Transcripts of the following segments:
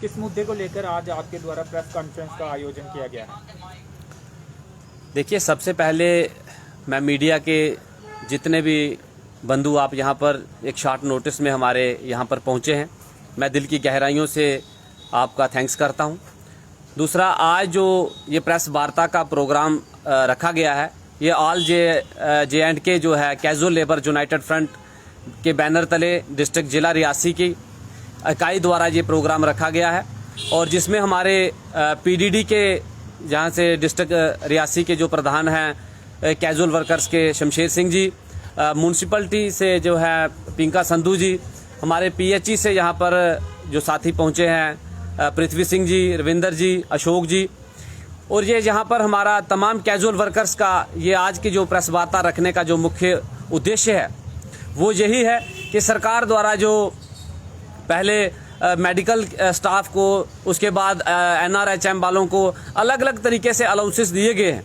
किस मुद्दे को लेकर आज आपके द्वारा प्रेस कॉन्फ्रेंस का आयोजन किया गया है? देखिए, सबसे पहले मैं मीडिया के जितने भी बंधु आप यहाँ पर एक शॉर्ट नोटिस में हमारे यहाँ पर पहुँचे हैं, मैं दिल की गहराइयों से आपका थैंक्स करता हूँ। दूसरा, आज जो ये प्रेस वार्ता का प्रोग्राम रखा गया है, ये ऑल J&K जो है कैजुअल लेबर यूनाइटेड फ्रंट के बैनर तले डिस्ट्रिक्ट जिला रियासी की इकाई द्वारा ये प्रोग्राम रखा गया है, और जिसमें हमारे PDD के जहाँ से डिस्ट्रिक्ट रियासी के जो प्रधान हैं कैजुअल वर्कर्स के शमशेर सिंह जी, म्यूनसिपलिटी से जो है पिंका संधू जी, हमारे PHE से यहाँ पर जो साथी पहुँचे हैं पृथ्वी सिंह जी, रविंदर जी, अशोक जी, और ये यहाँ पर हमारा तमाम कैजुअल वर्कर्स का ये आज की जो प्रेस वार्ता रखने का जो मुख्य उद्देश्य है वो यही है कि सरकार द्वारा जो पहले मेडिकल स्टाफ को, उसके बाद NRHM वालों को अलग अलग तरीके से अलाउंसेस दिए गए हैं,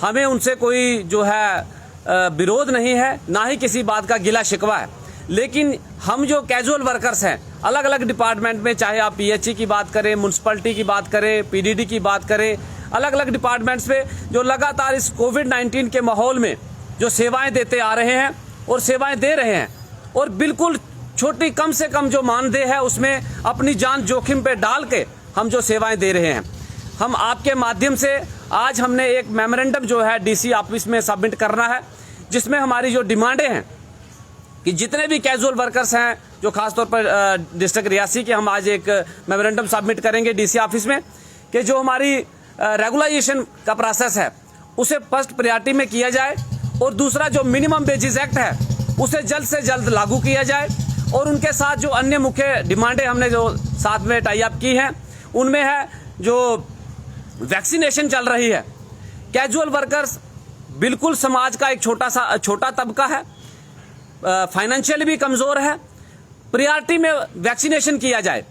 हमें उनसे कोई जो है विरोध नहीं है, ना ही किसी बात का गिला शिकवा है। लेकिन हम जो कैजुअल वर्कर्स हैं अलग अलग डिपार्टमेंट में, चाहे आप PHE की बात करें, म्यूनसिपलिटी की बात करें, PDD की बात करें, अलग अलग डिपार्टमेंट्स पे जो लगातार इस कोविड-19 के माहौल में जो सेवाएं देते आ रहे हैं और सेवाएं दे रहे हैं, और बिल्कुल छोटी कम से कम जो मानदेय है उसमें अपनी जान जोखिम पे डाल के हम जो सेवाएं दे रहे हैं, हम आपके माध्यम से आज हमने एक मेमोरेंडम जो है DC ऑफिस में सबमिट करना है, जिसमें हमारी जो डिमांडें हैं कि जितने भी कैजुअल वर्कर्स हैं, जो खासतौर पर डिस्ट्रिक्ट रियासी के, हम आज एक मेमोरेंडम सबमिट करेंगे DC ऑफिस में कि जो हमारी रेगुलाइजेशन का प्रोसेस है उसे फर्स्ट प्रायोरिटी में किया जाए, और दूसरा जो मिनिमम वेजेस एक्ट है उसे जल्द से जल्द लागू किया जाए, और उनके साथ जो अन्य मुख्य डिमांडें हमने जो साथ में टाई अप की हैं उनमें है जो वैक्सीनेशन चल रही है। कैजुअल वर्कर्स बिल्कुल समाज का एक छोटा तबका है, फाइनेंशियली भी कमज़ोर है, प्रायोरिटी में वैक्सीनेशन किया जाए,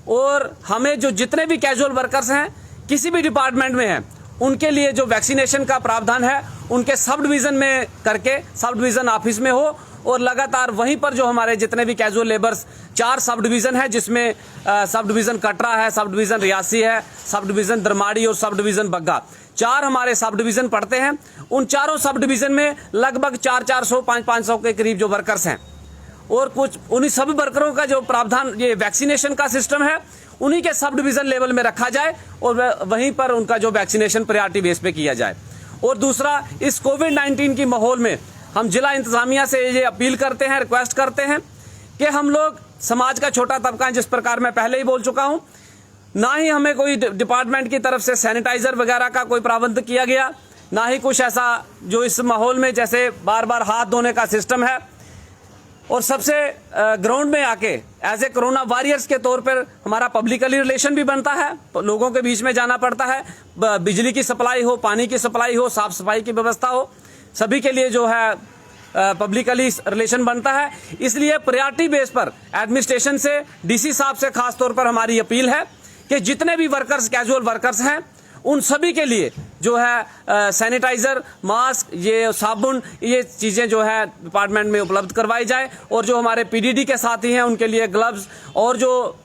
और हमें जो जितने भी कैजुअल वर्कर्स हैं किसी भी डिपार्टमेंट में हैं उनके लिए जो वैक्सीनेशन का प्रावधान है उनके सब डिवीज़न में करके सब डिवीज़न ऑफिस में हो, और लगातार वहीं पर जो हमारे जितने भी कैजुअल लेबर्स 4 सब डिवीज़न है, जिसमें सब डिवीज़न कटरा है, सब डिवीज़न रियासी है, सब डिवीज़न दरमाड़ी और सब डिवीज़न बग्गा, 4 हमारे सब डिवीज़न पड़ते हैं। उन चारों सब डिवीज़न में लगभग 400-400 500 के करीब जो वर्कर्स हैं, और कुछ उन्हीं सभी वर्करों का जो प्रावधान ये वैक्सीनेशन का सिस्टम है उन्हीं के सब डिवीज़न लेवल में रखा जाए, और वहीं पर उनका जो वैक्सीनेशन प्रायोरिटी बेस पे किया जाए। और दूसरा, इस कोविड-19 की माहौल में हम जिला इंतजामिया से ये अपील करते हैं, रिक्वेस्ट करते हैं कि हम लोग समाज का छोटा तबका है, जिस प्रकार मैं पहले ही बोल चुका हूं, ना ही हमें कोई डिपार्टमेंट की तरफ से सैनिटाइजर वगैरह का कोई प्रबंध किया गया, ना ही कुछ ऐसा जो इस माहौल में जैसे बार बार हाथ धोने का सिस्टम है, और सबसे ग्राउंड में आके एज ए कोरोना वॉरियर्स के तौर पर हमारा पब्लिकली रिलेशन भी बनता है, लोगों के बीच में जाना पड़ता है, बिजली की सप्लाई हो, पानी की सप्लाई हो, साफ सफाई की व्यवस्था हो, सभी के लिए जो है पब्लिकली रिलेशन बनता है। इसलिए प्रायोरिटी बेस पर एडमिनिस्ट्रेशन से, DC साहब से खास तौर पर हमारी अपील है कि जितने भी वर्कर्स कैजुअल वर्कर्स हैं उन सभी के लिए जो है सैनिटाइजर, मास्क, ये साबुन, ये चीज़ें जो है डिपार्टमेंट में उपलब्ध करवाई जाए, और जो हमारे PDD के साथी हैं उनके लिए ग्लव्स, और जो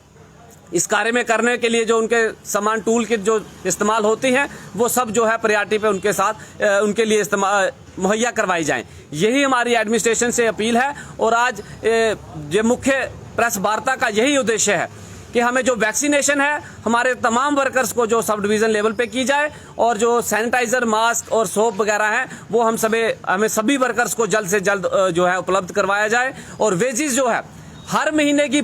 इस कार्य में करने के लिए जो उनके सामान टूल किट जो इस्तेमाल होती हैं वो सब जो है प्रायोरिटी पे उनके साथ उनके लिए इस्तेमाल मुहैया करवाई जाएं। यही हमारी एडमिनिस्ट्रेशन से अपील है, और आज ये मुख्य प्रेस वार्ता का यही उद्देश्य है कि हमें जो वैक्सीनेशन है हमारे तमाम वर्कर्स को जो सब डिवीज़न लेवल पे की जाए, और जो सैनिटाइजर, मास्क और सोप वगैरह हैं वो हमें सभी वर्कर्स को जल्द से जल्द जो है उपलब्ध करवाया जाए। और वेजेस जो है हर महीने की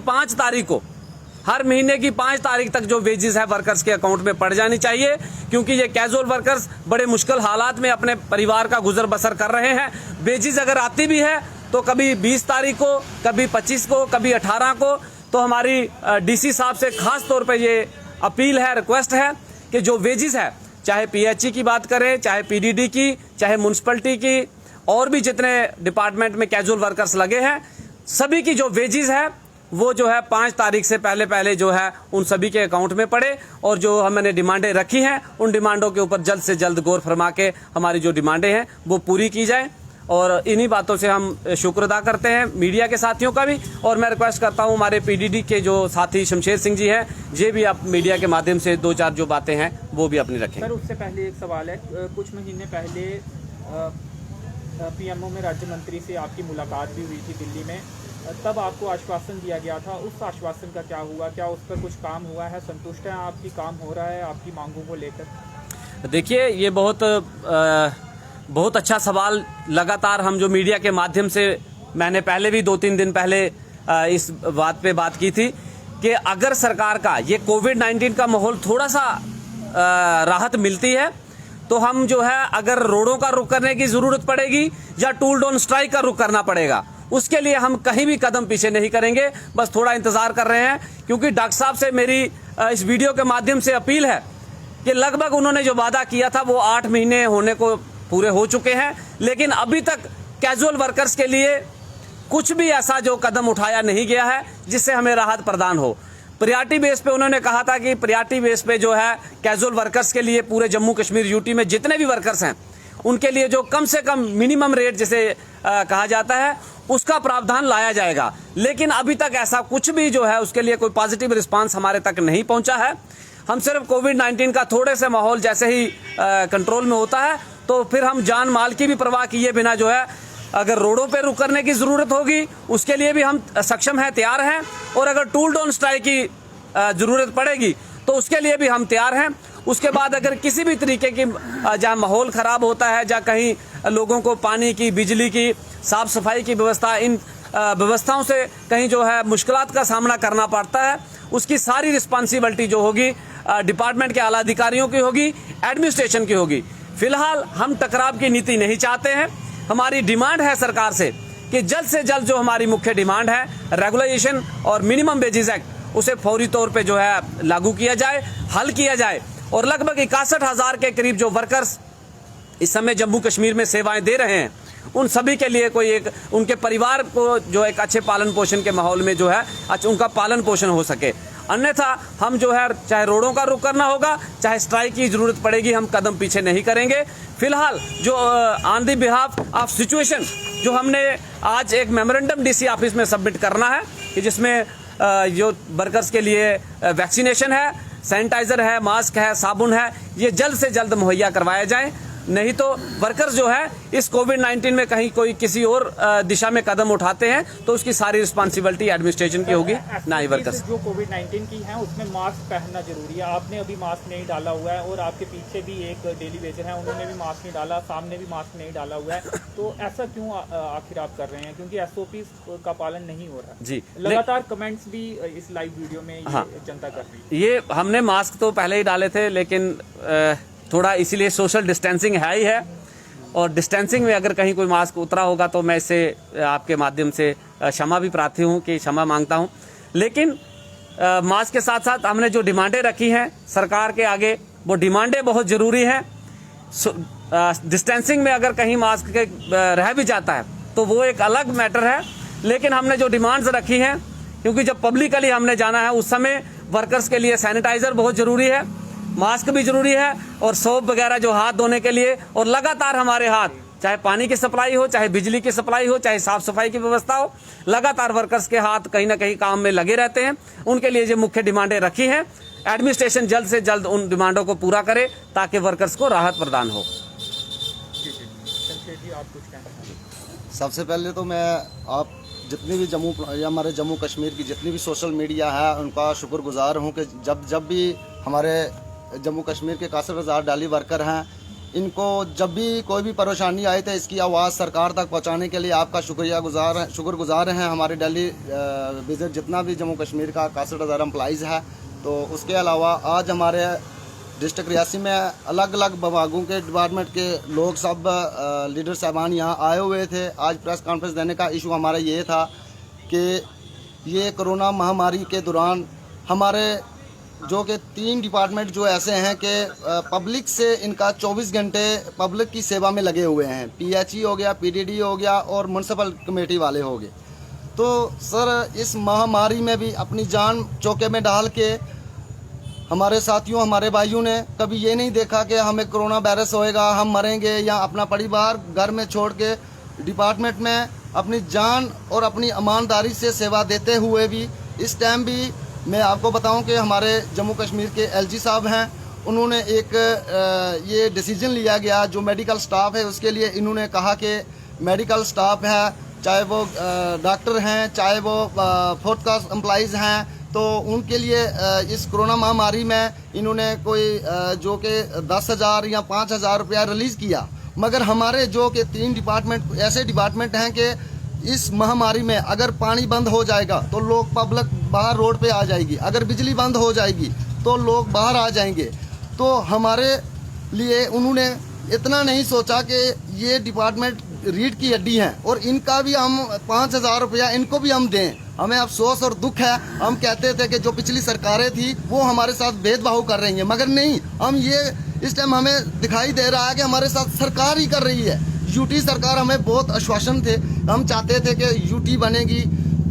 5 तारीख तक जो वेजेस है वर्कर्स के अकाउंट में पड़ जानी चाहिए, क्योंकि ये कैजुअल वर्कर्स बड़े मुश्किल हालात में अपने परिवार का गुजर बसर कर रहे हैं। वेजेस अगर आती भी है तो कभी 20 तारीख को, कभी 25 को, कभी 18 को। तो हमारी DC साहब से खास तौर पे ये अपील है, रिक्वेस्ट है कि जो वेजेस है, चाहे PHE की बात करें, चाहे PDD की, चाहे म्यूनसिपलिटी की, और भी जितने डिपार्टमेंट में कैजुअल वर्कर्स लगे हैं, सभी की जो वेजेस है वो जो है 5 तारीख से पहले जो है उन सभी के अकाउंट में पड़े, और जो हमने डिमांडें रखी हैं उन डिमांडों के ऊपर जल्द से जल्द गौर फरमा के हमारी जो डिमांडें हैं वो पूरी की जाए। और इन्हीं बातों से हम शुक्र अदा करते हैं मीडिया के साथियों का भी। और मैं रिक्वेस्ट करता हूं हमारे पीडीडी के जो साथी शमशेर सिंह जी हैं, ये भी आप मीडिया के माध्यम से 2-4 जो बातें हैं वो भी अपनी रखें। सर, उससे पहले एक सवाल है, कुछ महीने पहले पीएमओ में राज्य मंत्री से आपकी मुलाकात भी हुई थी दिल्ली में, तब आपको आश्वासन दिया गया था, उस आश्वासन का क्या हुआ? क्या उस पर कुछ काम हुआ है? संतुष्ट हैं आपकी, काम हो रहा है आपकी मांगों को लेकर? देखिए, ये बहुत अच्छा सवाल लगातार हम जो मीडिया के माध्यम से, मैंने पहले भी 2-3 दिन पहले इस बात पे बात की थी कि अगर सरकार का ये कोविड-19 का माहौल थोड़ा सा राहत मिलती है तो हम जो है अगर रोडों का रुख करने की जरूरत पड़ेगी या टूल डाउन स्ट्राइक का रुख करना पड़ेगा, उसके लिए हम कहीं भी कदम पीछे नहीं करेंगे। बस थोड़ा इंतजार कर रहे हैं, क्योंकि डॉक्टर साहब से मेरी इस वीडियो के माध्यम से अपील है कि लगभग उन्होंने जो वादा किया था वो 8 महीने होने को पूरे हो चुके हैं, लेकिन अभी तक कैजुअल वर्कर्स के लिए कुछ भी ऐसा जो कदम उठाया नहीं गया है जिससे हमें राहत प्रदान हो। प्रियॉरिटी बेस पे उन्होंने कहा था कि प्रियॉरिटी बेस पे जो है कैजुअल वर्कर्स के लिए पूरे जम्मू कश्मीर यूटी में जितने भी वर्कर्स हैं उनके लिए जो कम से कम मिनिमम रेट जिसे कहा जाता है उसका प्रावधान लाया जाएगा। लेकिन अभी तक ऐसा कुछ भी जो है उसके लिए कोई पॉजिटिव रिस्पांस हमारे तक नहीं पहुंचा है। हम सिर्फ कोविड-19 का थोड़े से माहौल जैसे ही कंट्रोल में होता है तो फिर हम जान माल की भी परवाह किए बिना जो है अगर रोडों पे रुक करने की जरूरत होगी उसके लिए भी हम सक्षम हैं, तैयार हैं। और अगर टूल डाउन स्ट्राइक की जरूरत पड़ेगी तो उसके लिए भी हम तैयार हैं। उसके बाद अगर किसी भी तरीके की जहाँ माहौल खराब होता है, जहाँ कहीं लोगों को पानी की, बिजली की, साफ सफाई की व्यवस्था, इन व्यवस्थाओं से कहीं जो है मुश्किलात का सामना करना पड़ता है, उसकी सारी रिस्पॉन्सिबिलिटी जो होगी डिपार्टमेंट के आला अधिकारियों की होगी, एडमिनिस्ट्रेशन की होगी। फिलहाल हम टकराव की नीति नहीं चाहते हैं। हमारी डिमांड है सरकार से कि जल्द से जल्द जो हमारी मुख्य डिमांड है रेगुलाइजेशन और मिनिमम वेजेस एक्ट, उसे फौरी तौर पे जो है लागू किया जाए, हल किया जाए। और लगभग 61,000 के करीब जो वर्कर्स इस समय जम्मू कश्मीर में सेवाएं दे रहे हैं, उन सभी के लिए कोई एक उनके परिवार को जो एक अच्छे पालन पोषण के माहौल में जो है उनका पालन पोषण हो सके। अन्यथा हम जो है चाहे रोडों का रुख करना होगा, चाहे स्ट्राइक की जरूरत पड़ेगी, हम कदम पीछे नहीं करेंगे। फिलहाल जो on the behalf of situation जो हमने आज एक मेमोरेंडम डीसी ऑफिस में सबमिट करना है कि जिसमें जो वर्कर्स के लिए वैक्सीनेशन है, सैनिटाइजर है, मास्क है, साबुन है, ये जल्द से जल्द मुहैया करवाया जाए। नहीं तो वर्कर्स जो है इस कोविड-19 में कहीं कोई किसी और दिशा में कदम उठाते हैं तो उसकी सारी रिस्पांसिबिलिटी एडमिनिस्ट्रेशन की होगी, ना ही वर्कर्स। जो कोविड-19 की है उसमें मास्क पहनना जरूरी है। आपने अभी मास्क नहीं डाला हुआ है और आपके पीछे भी एक डेली वेजर है, उन्होंने भी मास्क नहीं डाला, सामने भी मास्क नहीं डाला हुआ है, तो ऐसा क्यों आखिर आप कर रहे हैं? क्योंकि SOP का पालन नहीं हो रहा जी। लगातार कमेंट्स भी इस लाइव वीडियो में जनता कर रही है। ये हमने मास्क तो पहले ही डाले थे, लेकिन थोड़ा इसीलिए सोशल डिस्टेंसिंग है ही है, और डिस्टेंसिंग में अगर कहीं कोई मास्क उतरा होगा तो मैं इससे आपके माध्यम से क्षमा भी प्रार्थी हूं कि क्षमा मांगता हूं। लेकिन मास्क के साथ साथ हमने जो डिमांडें रखी हैं सरकार के आगे, वो डिमांडें बहुत ज़रूरी हैं। डिस्टेंसिंग में अगर कहीं मास्क के रह भी जाता है तो वो एक अलग मैटर है, लेकिन हमने जो डिमांड्स रखी हैं, क्योंकि जब पब्लिकली हमने जाना है उस समय वर्कर्स के लिए सैनिटाइजर बहुत ज़रूरी है, मास्क भी जरूरी है, और सोप वगैरह जो हाथ धोने के लिए, और लगातार हमारे हाथ, चाहे पानी की सप्लाई हो, चाहे बिजली की सप्लाई हो, चाहे साफ सफाई की व्यवस्था हो, लगातार वर्कर्स के हाथ कहीं ना कहीं काम में लगे रहते हैं। उनके लिए जो मुख्य डिमांडें रखी हैं, एडमिनिस्ट्रेशन जल्द से जल्द उन डिमांडों को पूरा करे ताकि वर्कर्स को राहत प्रदान हो। सबसे पहले तो मैं आप जितनी भी हमारे जम्मू कश्मीर की जितनी भी सोशल मीडिया है उनका शुक्रगुजार हूँ कि जब भी हमारे जम्मू कश्मीर के 61,000 डेली वर्कर हैं, इनको जब भी कोई भी परेशानी आई तो इसकी आवाज़ सरकार तक पहुंचाने के लिए आपका शुक्रगुजार हैं हमारे डेली विजिट जितना भी जम्मू कश्मीर का 61,000 एम्प्लॉइज़ है। तो उसके अलावा आज हमारे डिस्ट्रिक्ट रियासी में अलग अलग विभागों के डिपार्टमेंट के लोग सब लीडर साहबान यहाँ आए हुए थे। आज प्रेस कॉन्फ्रेंस देने का इशू हमारा ये था कि ये कोरोना महामारी के दौरान हमारे जो कि 3 डिपार्टमेंट जो ऐसे हैं कि पब्लिक से इनका 24 घंटे पब्लिक की सेवा में लगे हुए हैं। PHE हो गया, PDD हो गया और म्यूनसिपल कमेटी वाले हो गए। तो सर इस महामारी में भी अपनी जान चौके में डाल के हमारे साथियों, हमारे भाइयों ने कभी ये नहीं देखा कि हमें कोरोना वायरस होएगा, हम मरेंगे या अपना परिवार घर में छोड़ के डिपार्टमेंट में अपनी जान और अपनी ईमानदारी से सेवा देते हुए भी इस टाइम भी मैं आपको बताऊं कि हमारे जम्मू कश्मीर के एलजी साहब हैं, उन्होंने एक ये डिसीजन लिया गया जो मेडिकल स्टाफ है उसके लिए। इन्होंने कहा कि मेडिकल स्टाफ है, चाहे वो डॉक्टर हैं, चाहे वो फोर्थ क्लास एम्प्लॉइज़ हैं, तो उनके लिए इस कोरोना महामारी में इन्होंने कोई जो कि 10,000 या 5,000 रुपया रिलीज़ किया। मगर हमारे जो कि 3 डिपार्टमेंट ऐसे डिपार्टमेंट हैं कि इस महामारी में अगर पानी बंद हो जाएगा तो लोग पब्लिक बाहर रोड पे आ जाएगी, अगर बिजली बंद हो जाएगी तो लोग बाहर आ जाएंगे। तो हमारे लिए उन्होंने इतना नहीं सोचा कि ये डिपार्टमेंट रीढ़ की हड्डी हैं और इनका भी हम 5,000 रुपया इनको भी हम दें। हमें अफसोस और दुख है, हम कहते थे कि जो पिछली सरकारें थी वो हमारे साथ भेदभाव कर रही हैं, मगर नहीं, हम ये इस टाइम हमें दिखाई दे रहा है कि हमारे साथ सरकार ही कर रही है। यूटी सरकार हमें बहुत आश्वासन थे, हम चाहते थे कि यूटी बनेगी,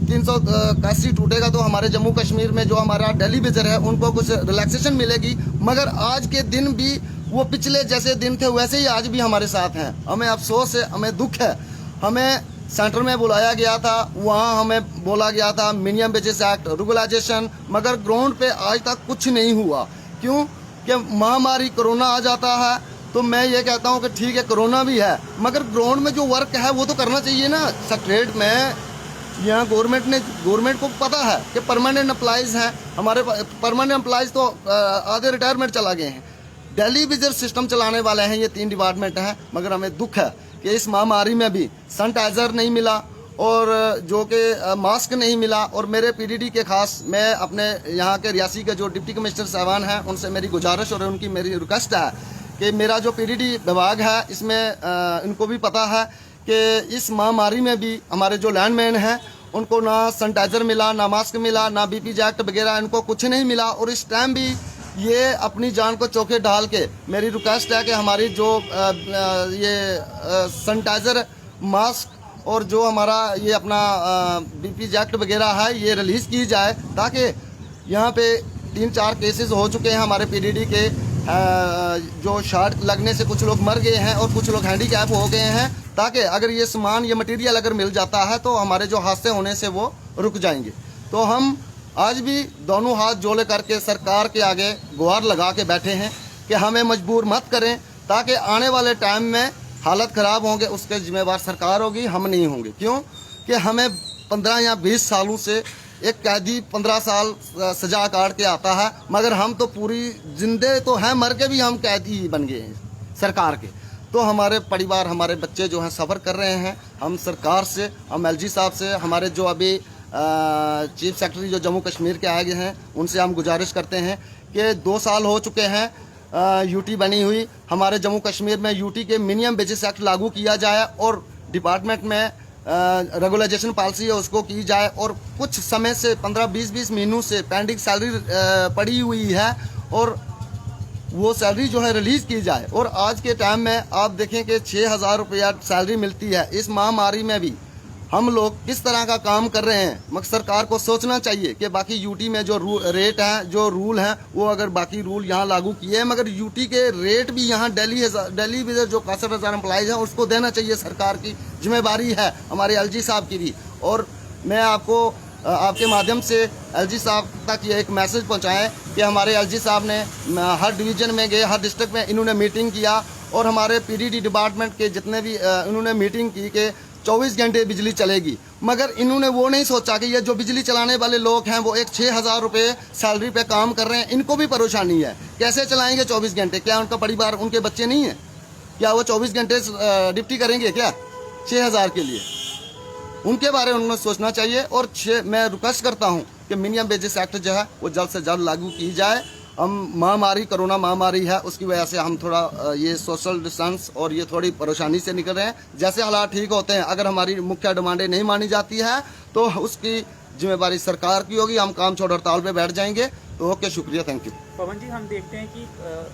381 टूटेगा तो हमारे जम्मू कश्मीर में जो हमारा दिल्ली विजर है उनको कुछ रिलैक्सेशन मिलेगी। मगर आज के दिन भी वो पिछले जैसे दिन थे वैसे ही आज भी हमारे साथ हैं। हमें अफसोस है, हमें दुख है। हमें सेंटर में बुलाया गया था, वहाँ हमें बोला गया था मिनिमम वेजेस एक्ट, रेगुलाइजेशन, मगर ग्राउंड पे आज तक कुछ नहीं हुआ। क्यों कि महामारी कोरोना आ जाता है तो मैं ये कहता हूँ कि ठीक है कोरोना भी है, मगर ग्राउंड में जो वर्क है वो तो करना चाहिए ना। सेक्रेटरीट में यहाँ गवर्नमेंट को पता है कि परमानेंट एम्प्लॉइज़ हैं, हमारे परमानेंट एम्प्लॉइज़ तो आधे रिटायरमेंट चला गए हैं। दिल्ली विजर सिस्टम चलाने वाले हैं ये 3 डिपार्टमेंट हैं, मगर हमें दुख है कि इस महामारी में भी सैनिटाइज़र नहीं मिला और जो कि मास्क नहीं मिला। और मेरे पीडीडी के खास मैं अपने यहाँ के रियासी के जो डिप्टी कमिश्नर साहबान हैं उनसे मेरी गुजारिश और उनकी मेरी रिक्वेस्ट है कि मेरा जो पीडीडी विभाग है इसमें इनको भी पता है कि इस महामारी में भी हमारे जो लैंडमैन हैं उनको ना सैनिटाइज़र मिला, ना मास्क मिला, ना बीपी जैक्ट वगैरह, इनको कुछ नहीं मिला। और इस टाइम भी ये अपनी जान को चौके डाल के मेरी रिक्वेस्ट है कि हमारी जो ये सैनिटाइज़र, मास्क और जो हमारा ये अपना बीपी जैक्ट वगैरह है ये रिलीज़ की जाए, ताकि यहाँ पे 3-4 केसेस हो चुके हैं हमारे पीडीडी के, जो शॉट लगने से कुछ लोग मर गए हैं और कुछ लोग हैंडीकैप हो गए हैं, ताकि अगर ये सामान, ये मटेरियल अगर मिल जाता है तो हमारे जो हादसे होने से वो रुक जाएंगे। तो हम आज भी दोनों हाथ जोड़े करके सरकार के आगे गुहार लगा के बैठे हैं कि हमें मजबूर मत करें, ताकि आने वाले टाइम में हालत ख़राब होंगे उसके जिम्मेवार सरकार होगी, हम नहीं होंगे। क्यों कि हमें 15 या 20 सालों से एक कैदी 15 साल सजा काट के आता है, मगर हम तो पूरी जिंदे तो हैं, मर के भी हम कैदी बन गए हैं सरकार के। तो हमारे परिवार, हमारे बच्चे जो हैं सफ़र कर रहे हैं। हम सरकार से, हम एलजी साहब से, हमारे जो अभी चीफ सेक्रेटरी जो जम्मू कश्मीर के आए हैं उनसे हम गुजारिश करते हैं कि 2 साल हो चुके हैं यूटी बनी हुई, हमारे जम्मू कश्मीर में यूटी के मिनिमम वेजेस एक्ट लागू किया जाए और डिपार्टमेंट में रेगुलाइजेशन पॉलिसी है उसको की जाए। और कुछ समय से 15-20 महीनों से पेंडिंग सैलरी पड़ी हुई है और वो सैलरी जो है रिलीज़ की जाए। और आज के टाइम में आप देखें कि 6,000 रुपया सैलरी मिलती है। इस महामारी में भी हम लोग किस तरह का काम कर रहे हैं, मगर सरकार को सोचना चाहिए कि बाकी यूटी में जो रेट हैं, जो रूल हैं, वो अगर बाकी रूल यहाँ लागू किए हैं, मगर यूटी के रेट भी यहाँ दिल्ली विजर जो 65,000 एम्प्लॉइज़ हैं उसको देना चाहिए। सरकार की जिम्मेदारी है, हमारे एलजी साहब की भी। और मैं आपको आपके माध्यम से एलजी साहब तक ये एक मैसेज पहुँचाएँ कि हमारे एलजी साहब ने हर डिवीज़न में गए, हर डिस्ट्रिक्ट में इन्होंने मीटिंग किया और हमारे पीडीडी डिपार्टमेंट के जितने भी इन्होंने मीटिंग की कि 24 घंटे बिजली चलेगी। मगर इन्होंने वो नहीं सोचा कि ये जो बिजली चलाने वाले लोग हैं वो एक 6,000 रुपये सैलरी पे काम कर रहे हैं, इनको भी परेशानी है, कैसे चलाएंगे 24 घंटे? क्या उनका परिवार, उनके बच्चे नहीं हैं? क्या वो 24 घंटे ड्यूटी करेंगे क्या 6,000 के लिए? उनके बारे में उन्हें सोचना चाहिए। और मैं रिक्वेस्ट करता हूँ कि मिनिमम वेजेस एक्ट जो है वो जल्द से जल्द लागू की जाए। हम महामारी, कोरोना महामारी है, उसकी वजह से हम थोड़ा ये सोशल डिस्टेंस और ये थोड़ी परेशानी से निकल रहे हैं। जैसे हालात ठीक होते हैं, अगर हमारी मुख्य डिमांडें नहीं मानी जाती है तो उसकी जिम्मेदारी सरकार की होगी, हम काम छोड़ हड़ताल पे बैठ जाएंगे। तो ओके, शुक्रिया, थैंक यू। पवन जी, हम देखते हैं कि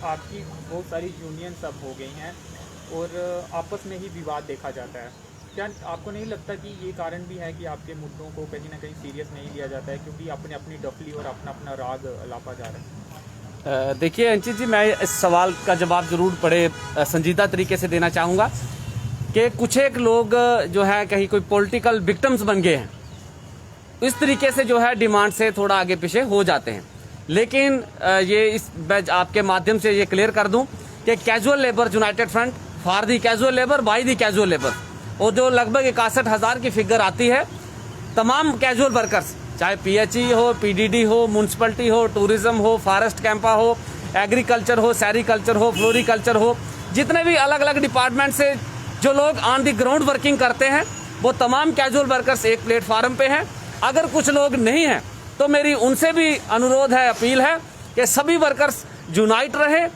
आपकी बहुत सारी यूनियन सब हो गई हैं और आपस में ही विवाद देखा जाता है। क्या आपको नहीं लगता कि ये कारण भी है कि आपके मुद्दों को कहीं ना कहीं सीरियस नहीं लिया जाता है, क्योंकि अपने अपनी डफली और अपना अपना राग लापा जा रहा है? देखिए अंचित जी, मैं इस सवाल का जवाब ज़रूर बड़े संजीदा तरीके से देना चाहूँगा। कि कुछ एक लोग जो है कहीं कोई पॉलिटिकल विक्टिम्स बन गए हैं, इस तरीके से जो है डिमांड से थोड़ा आगे पीछे हो जाते हैं। लेकिन मैं आपके माध्यम से ये क्लियर कर दूं कि casual labour United front for the casual labour by the casual labour, और जो लगभग 61,000 की फिगर आती है, तमाम कैजुअल वर्कर्स, चाहे PHE हो, PDD हो, म्यूनसिपलिटी हो, टूरिज्म हो, फॉरेस्ट कैंपा हो, एग्रीकल्चर हो, सेरिकल्चर हो, फ्लोरिकल्चर हो, जितने भी अलग अलग डिपार्टमेंट से जो लोग ऑन दी ग्राउंड वर्किंग करते हैं, वो तमाम कैजुअल वर्कर्स एक प्लेटफार्म पे हैं। अगर कुछ लोग नहीं हैं तो मेरी उनसे भी अनुरोध है, अपील है कि सभी वर्कर्स यूनाइट रहें।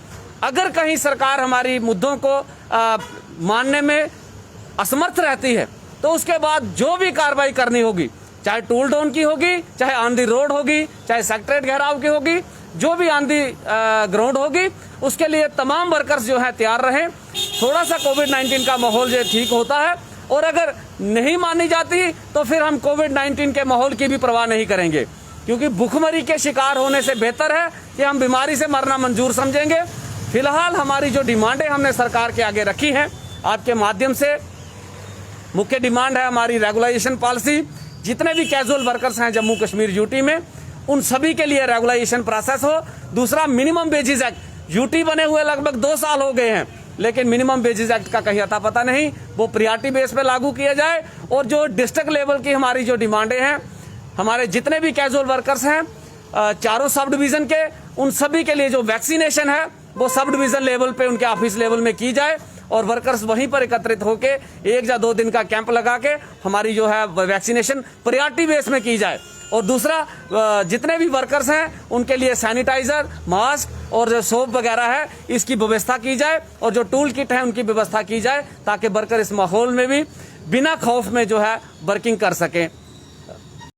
अगर कहीं सरकार हमारी मुद्दों को मानने में असमर्थ रहती है तो उसके बाद जो भी कार्रवाई करनी होगी, चाहे टूल डाउन की होगी, चाहे ऑन दी रोड होगी, चाहे सेक्रेटरीट घेराव की होगी, जो भी ऑन दी ग्राउंड होगी, उसके लिए तमाम वर्कर्स जो है तैयार रहें। थोड़ा सा कोविड-19 का माहौल जो ठीक होता है, और अगर नहीं मानी जाती तो फिर हम कोविड-19 के माहौल की भी परवाह नहीं करेंगे, क्योंकि भूखमरी के शिकार होने से बेहतर है कि हम बीमारी से मरना मंजूर समझेंगे। फिलहाल हमारी जो डिमांडें हमने सरकार के आगे रखी हैं, आपके माध्यम से मुख्य डिमांड है हमारी रेगुलाइजेशन पॉलिसी। जितने भी कैजुअल वर्कर्स हैं जम्मू कश्मीर यूटी में, उन सभी के लिए रेगुलाइजेशन प्रोसेस हो। दूसरा, मिनिमम वेजेस एक्ट, यूटी बने हुए लगभग 2 साल हो गए हैं, लेकिन मिनिमम वेजेस एक्ट का कहीं अता पता नहीं, वो प्रियॉरिटी बेस पे लागू किया जाए। और जो डिस्ट्रिक्ट लेवल की हमारी जो डिमांडें हैं, हमारे जितने भी कैजुअल वर्कर्स हैं चारों सब डिवीजन के, उन सभी के लिए जो वैक्सीनेशन है वो सब डिवीजन लेवल पे उनके ऑफिस लेवल में की जाए, और वर्कर्स वहीं पर एकत्रित होके 1 या 2 दिन का कैंप लगा के हमारी जो है वैक्सीनेशन प्रियॉरिटी बेस में की जाए। और दूसरा, जितने भी वर्कर्स हैं उनके लिए सैनिटाइजर, मास्क और जो सोप वगैरह है, इसकी व्यवस्था की जाए, और जो टूल किट है उनकी व्यवस्था की जाए, ताकि वर्कर इस माहौल में भी बिना खौफ में जो है वर्किंग कर सकें।